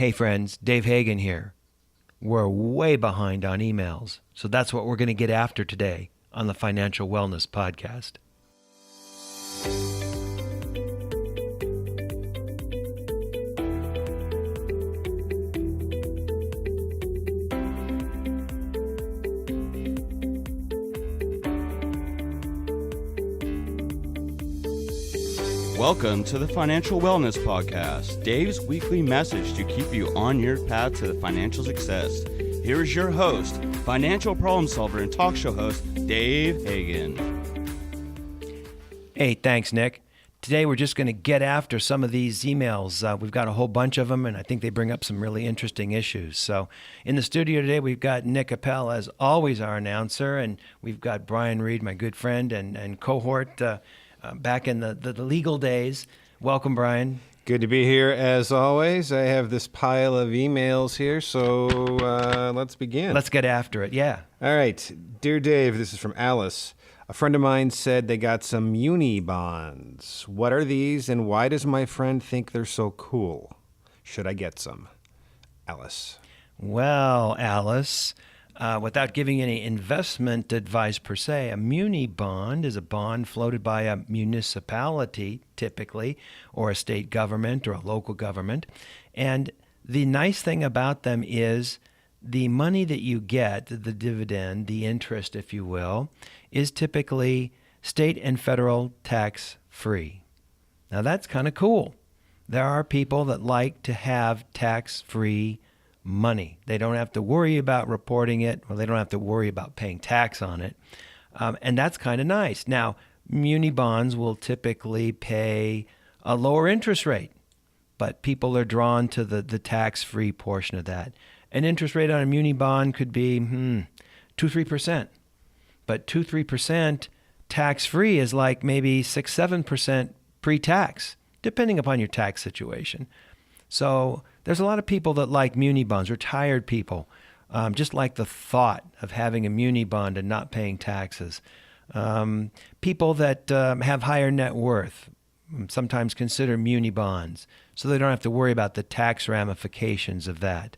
Hey friends, Dave Hagan here. We're way behind on emails, so that's what we're going to get after today on the Financial Wellness Podcast. Welcome to the Financial Wellness Podcast, Dave's weekly message to keep you on your path to financial success. Here is your host, financial problem solver and talk show host, Dave Hagan. Hey, thanks, Nick. Today we're just going to get after some of these emails. We've got a whole bunch of them, and I think they bring up some really interesting issues. So in the studio today, we've got Nick Appel, as always, our announcer, and we've got Brian Reed, my good friend and cohort, back in the legal days. Welcome, Brian. Good to be here as always. I have this pile of emails here, so let's begin. Let's get after it, yeah. All right. Dear Dave, this is from Alice. A friend of mine said they got some muni bonds. What are these, and why does my friend think they're so cool? Should I get some? Alice. Well, Alice, without giving any investment advice per se, a muni bond is a bond floated by a municipality, typically, or a state government or a local government. And the nice thing about them is the money that you get, the dividend, the interest, if you will, is typically state and federal tax free. Now that's kind of cool. There are people that like to have tax-free money. They don't have to worry about reporting it, or they don't have to worry about paying tax on it. And that's kind of nice. Now, muni bonds will typically pay a lower interest rate, but people are drawn to the tax-free portion of that. An interest rate on a muni bond could be 2-3%. But 2-3% tax-free is like maybe 6-7% pre-tax, depending upon your tax situation. So there's a lot of people that like muni bonds, retired people, just like the thought of having a muni bond and not paying taxes. People that have higher net worth sometimes consider muni bonds, so they don't have to worry about the tax ramifications of that.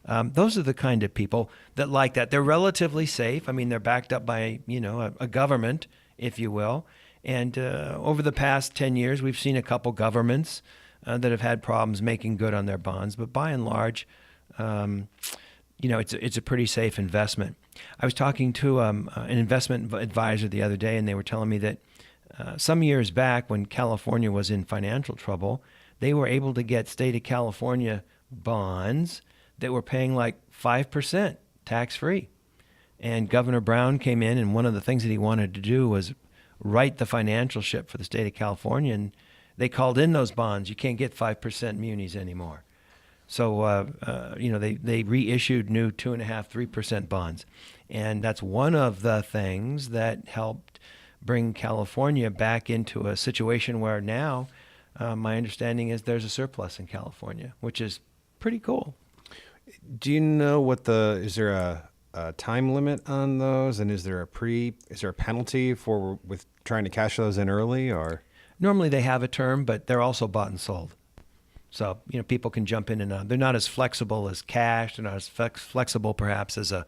Those are the kind of people that like that. They're relatively safe. I mean, they're backed up by, a government, if you will. And over the past 10 years, we've seen a couple governments that have had problems making good on their bonds. But by and large, it's a pretty safe investment. I was talking to an investment advisor the other day, and they were telling me that some years back when California was in financial trouble, they were able to get state of California bonds that were paying like 5% tax-free. And Governor Brown came in, and one of the things that he wanted to do was right the financial ship for the state of California, and they called in those bonds. You can't get 5% munis anymore. So, they reissued new 2.5-3% bonds. And that's one of the things that helped bring California back into a situation where now my understanding is there's a surplus in California, which is pretty cool. Do you know is there a time limit on those, and is there a penalty with trying to cash those in early, or? Normally they have a term, but they're also bought and sold. So, people can jump in and out. They're not as flexible as cash. They're not as flexible perhaps as a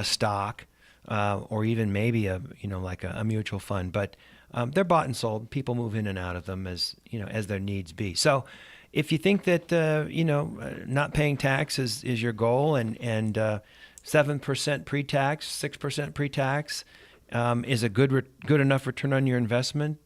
stock, or even maybe like a mutual fund. But they're bought and sold. People move in and out of them as their needs be. So if you think that, not paying tax is your goal, and 7% pre-tax, 6% pre-tax, is a good enough return on your investment,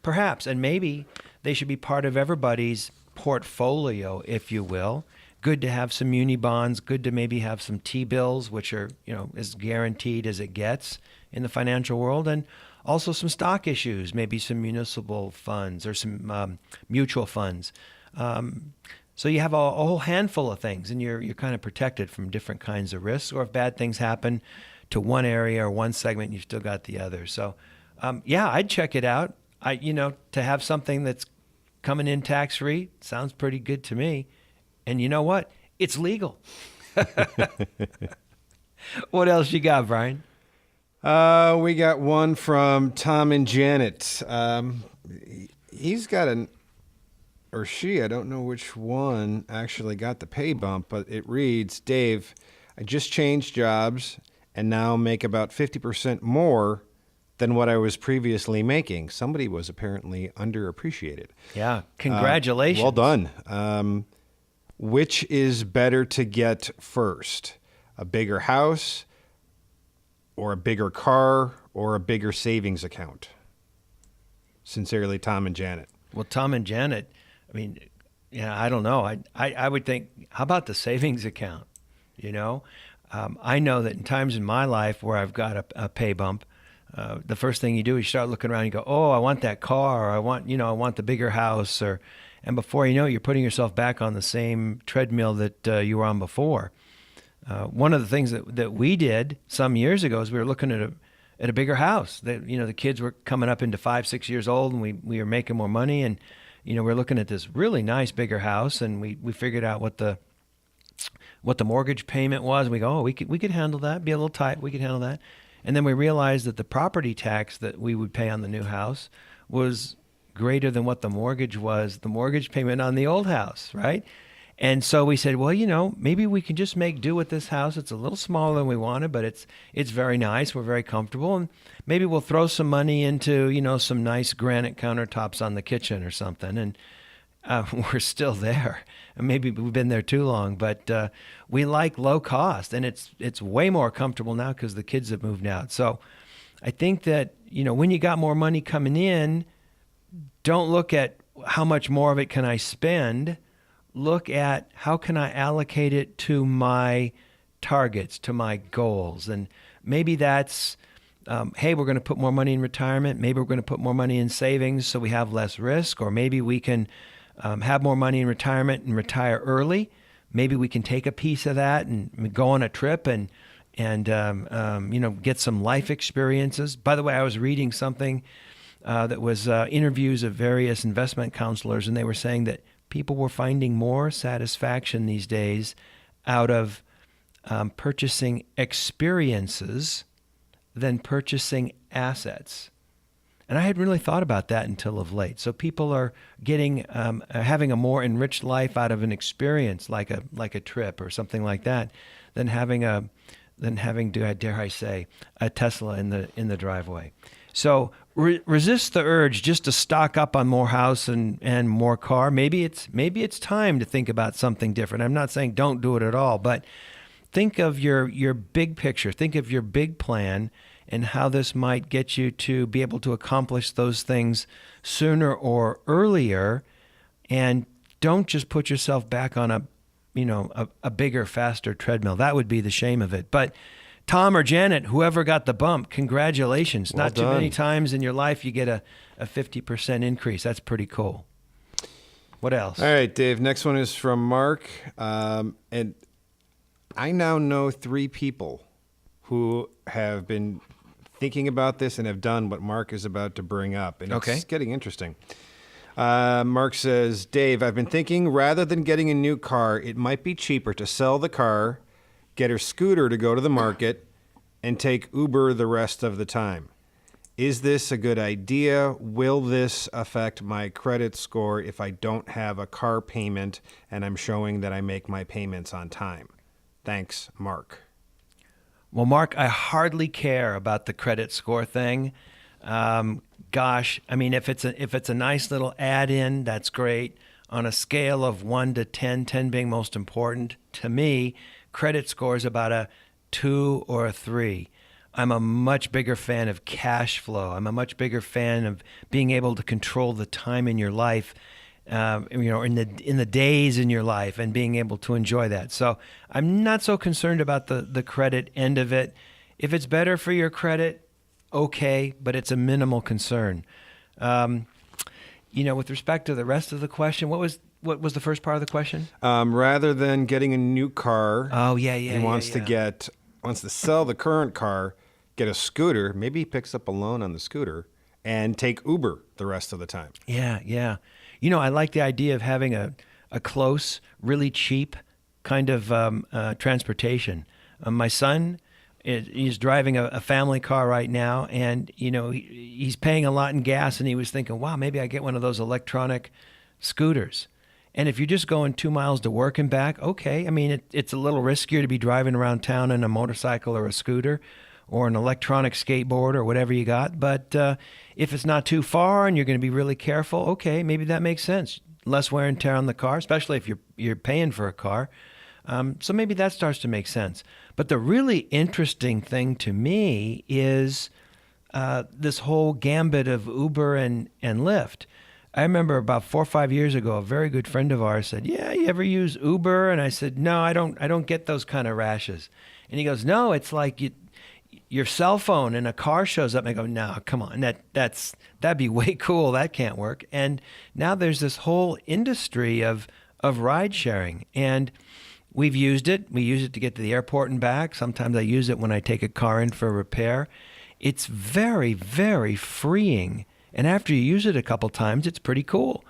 perhaps. And maybe they should be part of everybody's portfolio, if you will. Good to have some muni bonds, good to maybe have some T-bills, which are, as guaranteed as it gets in the financial world, and also some stock issues, maybe some municipal funds or some mutual funds. So you have a whole handful of things, and you're kind of protected from different kinds of risks, or if bad things happen to one area or one segment, you've still got the other. So, I'd check it out. To have something that's coming in tax-free sounds pretty good to me. And you know what? It's legal. What else you got, Brian? We got one from Tom and Janet. He's got or she, I don't know which one, actually got the pay bump, but it reads, Dave, I just changed jobs and now make about 50% more than what I was previously making. Somebody was apparently underappreciated. Yeah, congratulations. Well done. Which is better to get first? A bigger house or a bigger car or a bigger savings account? Sincerely, Tom and Janet. Well, Tom and Janet, I mean, yeah, I don't know. I would think, how about the savings account? You know, I know that in times in my life where I've got a pay bump, the first thing you do is you start looking around and you go, oh, I want that car, or I want the bigger house, and before you know it, you're putting yourself back on the same treadmill that you were on before. One of the things that we did some years ago is we were looking at a bigger house. The kids were coming up into 5-6 years old, and we were making more money, and we're looking at this really nice bigger house, and we figured out what the mortgage payment was. And we go, oh, we could handle that. Be a little tight. We could handle that. And then we realized that the property tax that we would pay on the new house was greater than what the mortgage payment on the old house, right? And so we said, well, maybe we can just make do with this house. It's a little smaller than we wanted, but it's very nice. We're very comfortable. And maybe we'll throw some money into, some nice granite countertops on the kitchen or something. And we're still there. And maybe we've been there too long, but we like low cost. And it's way more comfortable now because the kids have moved out. So I think that, when you got more money coming in, don't look at how much more of it can I spend. Look at how can I allocate it to my targets, to my goals. And maybe that's, hey, we're going to put more money in retirement. Maybe we're going to put more money in savings so we have less risk. Or maybe we can have more money in retirement and retire early. Maybe we can take a piece of that and go on a trip and get some life experiences. By the way, I was reading something that was interviews of various investment counselors, and they were saying that people were finding more satisfaction these days out of purchasing experiences than purchasing assets. And I hadn't really thought about that until of late. So people are getting having a more enriched life out of an experience, like a trip or something like that, than having dare I say, a Tesla in the driveway. So resist the urge just to stock up on more house and more car. Maybe it's time to think about something different. I'm not saying don't do it at all, but think of your big picture. Think of your big plan and how this might get you to be able to accomplish those things sooner or earlier, and don't just put yourself back on a bigger, faster treadmill. That would be the shame of it. But Tom or Janet, whoever got the bump, congratulations. Well Not done. too many times in your life you get a 50% increase. That's pretty cool. What else? All right, Dave. Next one is from Mark. And I now know 3 people who have been thinking about this and have done what Mark is about to bring up. And Okay. It's getting interesting. Mark says, Dave, I've been thinking rather than getting a new car, it might be cheaper to sell the car, get her scooter to go to the market, and take Uber the rest of the time. Is this a good idea? Will this affect my credit score if I don't have a car payment and I'm showing that I make my payments on time? Thanks, Mark. Well, Mark, I hardly care about the credit score thing. Gosh, I mean, if it's a nice little add-in, that's great. On a scale of 1 to 10, 10 being most important, to me, credit score is about a 2 or a 3. I'm a much bigger fan of cash flow. I'm a much bigger fan of being able to control the time in your life, in the days in your life, and being able to enjoy that. So I'm not so concerned about the credit end of it. If it's better for your credit, okay, but it's a minimal concern. With respect to the rest of the question, what was the first part of the question? Rather than getting a new car, Oh, yeah. he wants to sell the current car, get a scooter. Maybe he picks up a loan on the scooter and take Uber the rest of the time. Yeah. I like the idea of having a close, really cheap kind of transportation. My son he's driving a family car right now, and he's paying a lot in gas, and he was thinking, wow, maybe I get one of those electronic scooters. And if you're just going 2 miles to work and back, okay. I mean, it's a little riskier to be driving around town in a motorcycle or a scooter or an electronic skateboard or whatever you got. But if it's not too far and you're going to be really careful, okay, maybe that makes sense. Less wear and tear on the car, especially if you're paying for a car. So maybe that starts to make sense. But the really interesting thing to me is this whole gambit of Uber and Lyft. I remember about 4 or 5 years ago, a very good friend of ours said, "Yeah, you ever use Uber?" And I said, "No, I don't get those kind of rashes." And he goes, "No, it's like your cell phone and a car shows up." And I go, "No, come on, that'd be way cool. That can't work." And now there's this whole industry of ride sharing, and we've used it. We use it to get to the airport and back. Sometimes I use it when I take a car in for repair. It's very, very freeing. And after you use it a couple times, it's pretty cool.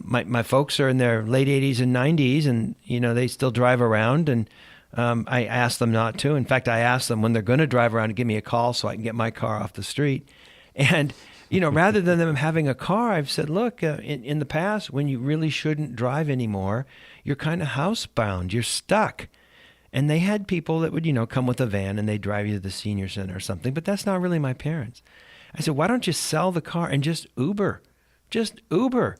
My folks are in their late 80s and 90s, and they still drive around. And I ask them not to. In fact, I ask them when they're going to drive around to give me a call so I can get my car off the street. And rather than them having a car, I've said, look, in the past, when you really shouldn't drive anymore, you're kind of housebound. You're stuck. And they had people that would come with a van and they'd drive you to the senior center or something. But that's not really my parents. I said, why don't you sell the car and just Uber? Just Uber.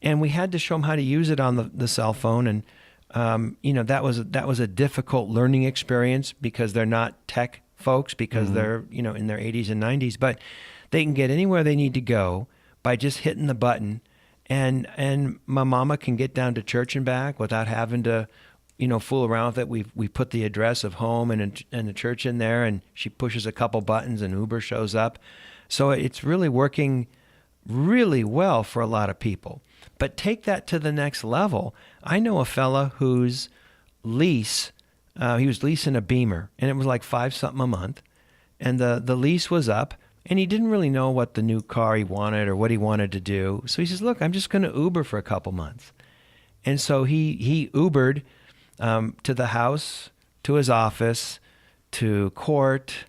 And we had to show them how to use it on the cell phone. And, that was a difficult learning experience because they're not tech folks, because they're, in their 80s and 90s. But they can get anywhere they need to go by just hitting the button. And my mama can get down to church and back without having to, fool around with it. We put the address of home and the church in there, and she pushes a couple buttons and Uber shows up. So it's really working really well for a lot of people. But take that to the next level. I know a fella whose lease, he was leasing a Beamer, and it was like $5 a month. And the lease was up, and he didn't really know what the new car he wanted or what he wanted to do. So he says, look, I'm just going to Uber for a couple months. And so he Ubered to the house, to his office, to court,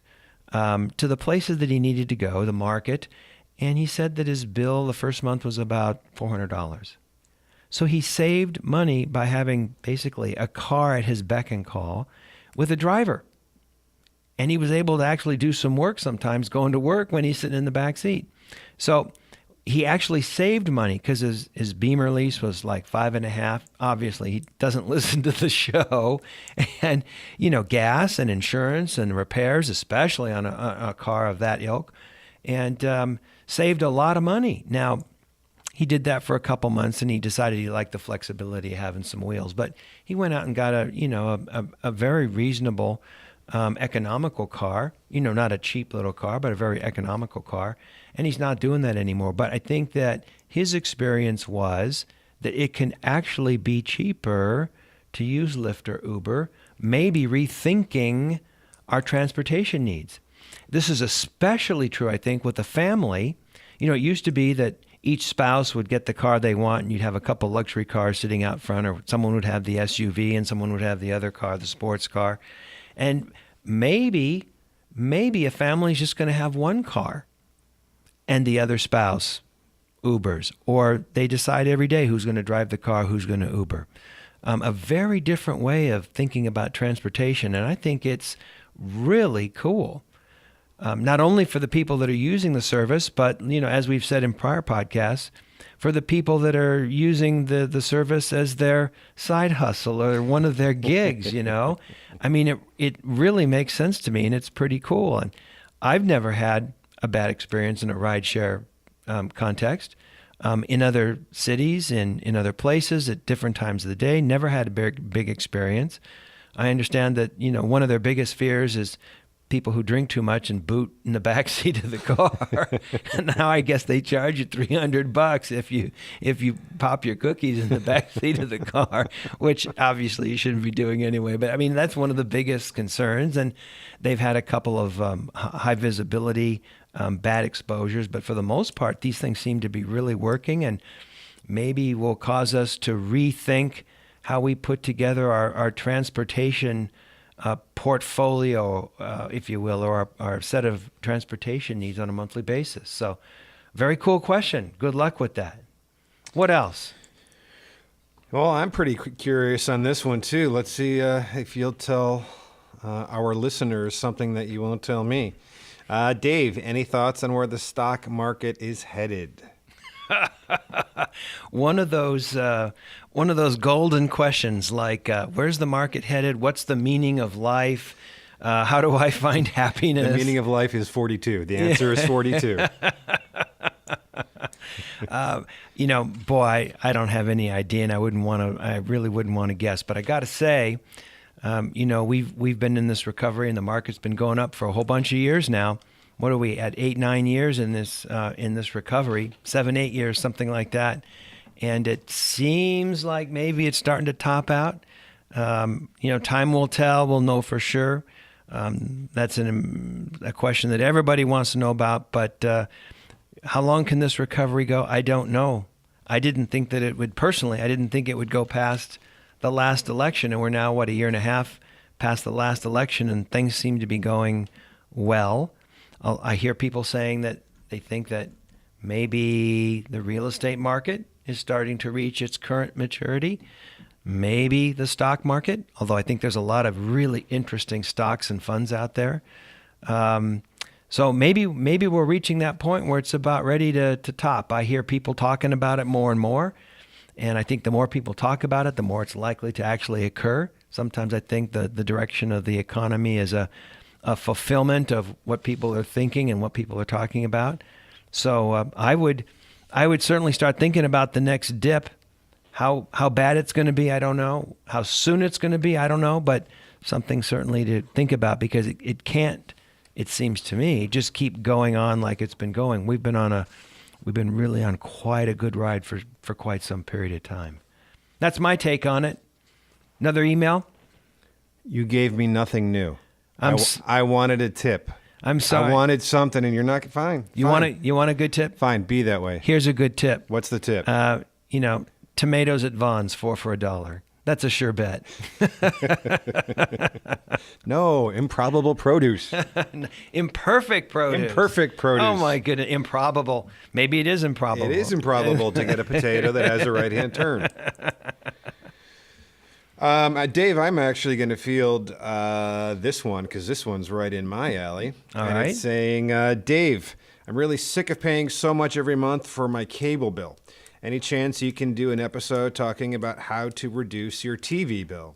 to the places that he needed to go, the market. And he said that his bill the first month was about $400. So he saved money by having basically a car at his beck and call with a driver. And he was able to actually do some work sometimes going to work when he's sitting in the back seat. So he actually saved money because his Beamer lease was like $5.5. Obviously, he doesn't listen to the show. And, gas and insurance and repairs, especially on a car of that ilk, and saved a lot of money. Now, he did that for a couple months, and he decided he liked the flexibility of having some wheels. But he went out and got a very reasonable economical car, not a cheap little car, but a very economical car. And he's not doing that anymore. But I think that his experience was that it can actually be cheaper to use Lyft or Uber, maybe rethinking our transportation needs. This is especially true, I think, with a family. It used to be that each spouse would get the car they want, and you'd have a couple luxury cars sitting out front, or someone would have the SUV and someone would have the other car, the sports car. And maybe a family's just going to have one car and the other spouse Ubers, or they decide every day who's going to drive the car, who's going to Uber. A very different way of thinking about transportation, and I think it's really cool. Not only for the people that are using the service, but, as we've said in prior podcasts, for the people that are using the service as their side hustle or one of their gigs, I mean, it really makes sense to me, and it's pretty cool. And I've never had a bad experience in a rideshare context. In other cities, in other places, at different times of the day, never had a big experience. I understand that, one of their biggest fears is people who drink too much and boot in the back seat of the car. And now I guess they charge you $300 if you pop your cookies in the back seat of the car, which obviously you shouldn't be doing anyway. But I mean, that's one of the biggest concerns. And they've had a couple of high visibility, bad exposures. But for the most part, these things seem to be really working, and maybe will cause us to rethink how we put together our transportation portfolio, if you will, or our set of transportation needs on a monthly basis. So very cool question. Good luck with that. What else? Well, I'm pretty curious on this one, too. Let's see if you'll tell our listeners something that you won't tell me. Dave, any thoughts on where the stock market is headed? One of those golden questions, like where's the market headed? What's the meaning of life? How do I find happiness? The meaning of life is 42. The answer is 42. Boy, I don't have any idea, and I really wouldn't want to guess. But I got to say, we've been in this recovery, and the market's been going up for a whole bunch of years now. What are we at? 8-9 years in this recovery, 7-8 years, something like that. And it seems like maybe it's starting to top out. Time will tell. We'll know for sure. That's a question that everybody wants to know about. But how long can this recovery go? I don't know. I didn't think that it would, personally, I didn't think it would go past the last election. And we're now, a year and a half past the last election, and things seem to be going well. I hear people saying that they think that maybe the real estate market is starting to reach its current maturity. Maybe the stock market, although I think there's a lot of really interesting stocks and funds out there. So maybe we're reaching that point where it's about ready to top. I hear people talking about it more and more. And I think the more people talk about it, the more it's likely to actually occur. Sometimes I think the direction of the economy is a fulfillment of what people are thinking and what people are talking about. So I would certainly start thinking about the next dip. How bad it's going to be, I don't know. How soon it's going to be, I don't know. But something certainly to think about, because it can't, it seems to me, just keep going on like it's been going. We've been really on quite a good ride for quite some period of time. That's my take on it. Another email? You gave me nothing new. I wanted a tip. I'm sorry. I wanted something, and you're not fine. You want a good tip? Fine, be that way. Here's a good tip. What's the tip? Tomatoes at Vaughn's, 4 for $1. That's a sure bet. No, improbable produce. Imperfect produce. Imperfect produce. Oh my goodness, improbable. Maybe it is improbable. It is improbable to get a potato that has a right-hand turn. Dave, I'm actually going to field this one, because this one's right in my alley. All right. It's saying, Dave, I'm really sick of paying so much every month for my cable bill. Any chance you can do an episode talking about how to reduce your TV bill?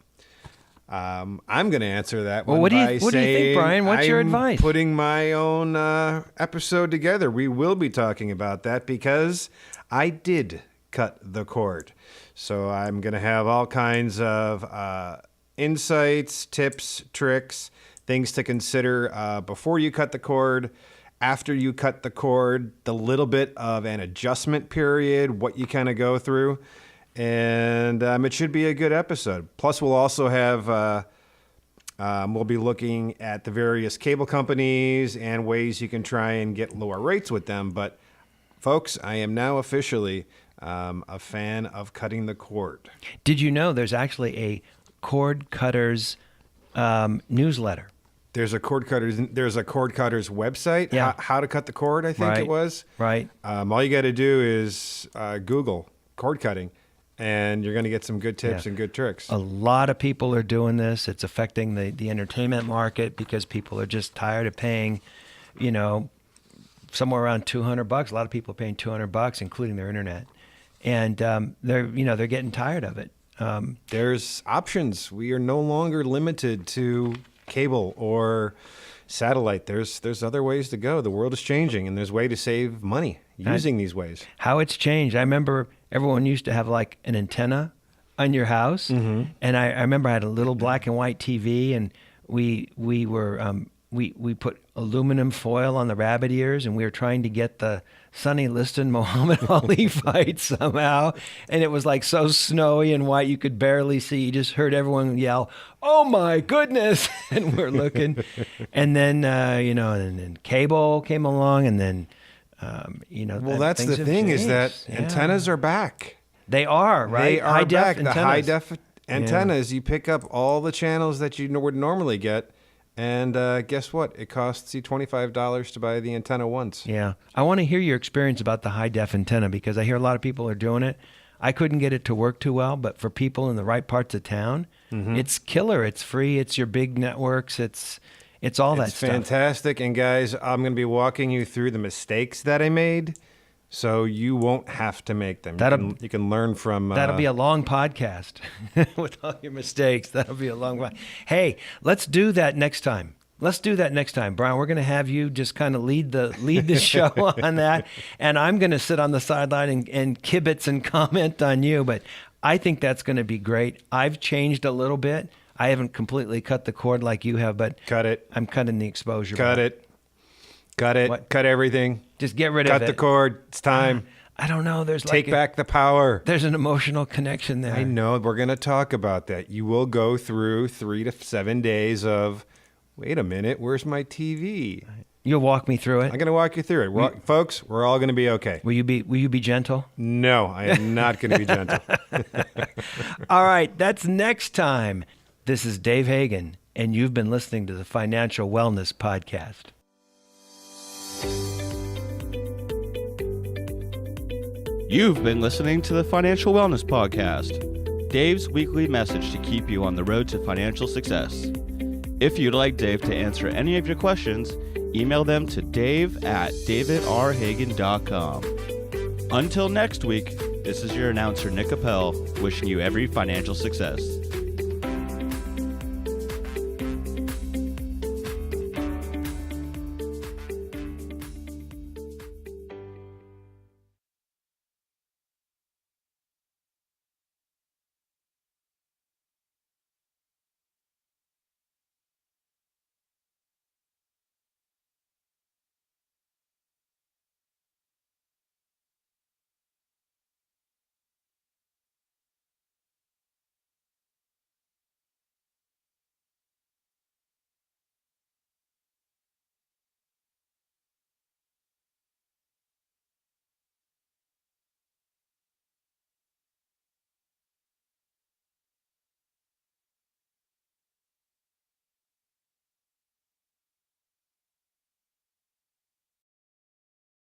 I'm going to answer that one what do by you think, Brian? What's your advice? Putting my own episode together. We will be talking about that because I did cut the cord. So I'm going to have all kinds of insights, tips, tricks, things to consider before you cut the cord, after you cut the cord, the little bit of an adjustment period, what you kind of go through. And it should be a good episode. Plus, we'll also have, we'll be looking at the various cable companies and ways you can try and get lower rates with them. But, folks, I am now officially a fan of cutting the cord. Did you know there's actually a cord cutters newsletter? There's a cord cutters website. Yeah. How to cut the cord, I think Right. it was. Right. All you got to do is Google cord cutting, and you're going to get some good tips and good tricks. A lot of people are doing this. It's affecting the entertainment market because people are just tired of paying, somewhere around $200. A lot of people are paying $200, including their internet, and they're getting tired of it. There's options. We are no longer limited to cable or satellite. There's other ways to go. The world is changing, and there's a way to save money using these ways. How it's changed. I remember everyone used to have like an antenna on your house, and I remember I had a little black and white TV, and we put aluminum foil on the rabbit ears, and we were trying to get the Sonny Liston Muhammad Ali fight somehow, and it was like so snowy and white you could barely see. You just heard everyone yell, "Oh my goodness!" and we're looking, and then and then cable came along, and then Well, that's the thing is that antennas are back. They are, right? They are back. Antennas. The high def antennas. You pick up all the channels that you would normally get. And guess what? It costs you $25 to buy the antenna once. Yeah. I want to hear your experience about the high-def antenna because I hear a lot of people are doing it. I couldn't get it to work too well, but for people in the right parts of town, it's killer. It's free. It's your big networks. It's all that It's stuff. fantastic. And guys, I'm going to be walking you through the mistakes that I made so you won't have to make them. You can learn from... That'll be a long podcast with all your mistakes. That'll be a long one. Hey, let's do that next time. Brian. We're going to have you just kind of lead the show on that. And I'm going to sit on the sideline and kibitz and comment on you. But I think that's going to be great. I've changed a little bit. I haven't completely cut the cord like you have, but Cut it. I'm cutting the exposure. Cut it. Cut it. What? Cut everything. Just get rid of it. Cut the cord. It's time. I don't know. Take back the power. There's an emotional connection there. I know. We're going to talk about that. You will go through 3 to 7 days of, wait a minute, where's my TV? You'll walk me through it. I'm going to walk you through it. Folks, we're all going to be okay. Will you be gentle? No, I am not going to be gentle. All right, that's next time. This is Dave Hagan, and you've been listening to the Financial Wellness Podcast. You've been listening to the Financial Wellness Podcast, Dave's weekly message to keep you on the road to financial success. If you'd like Dave to answer any of your questions, email them to dave@davidrhagan.com. Until next week, this is your announcer, Nick Appel, wishing you every financial success.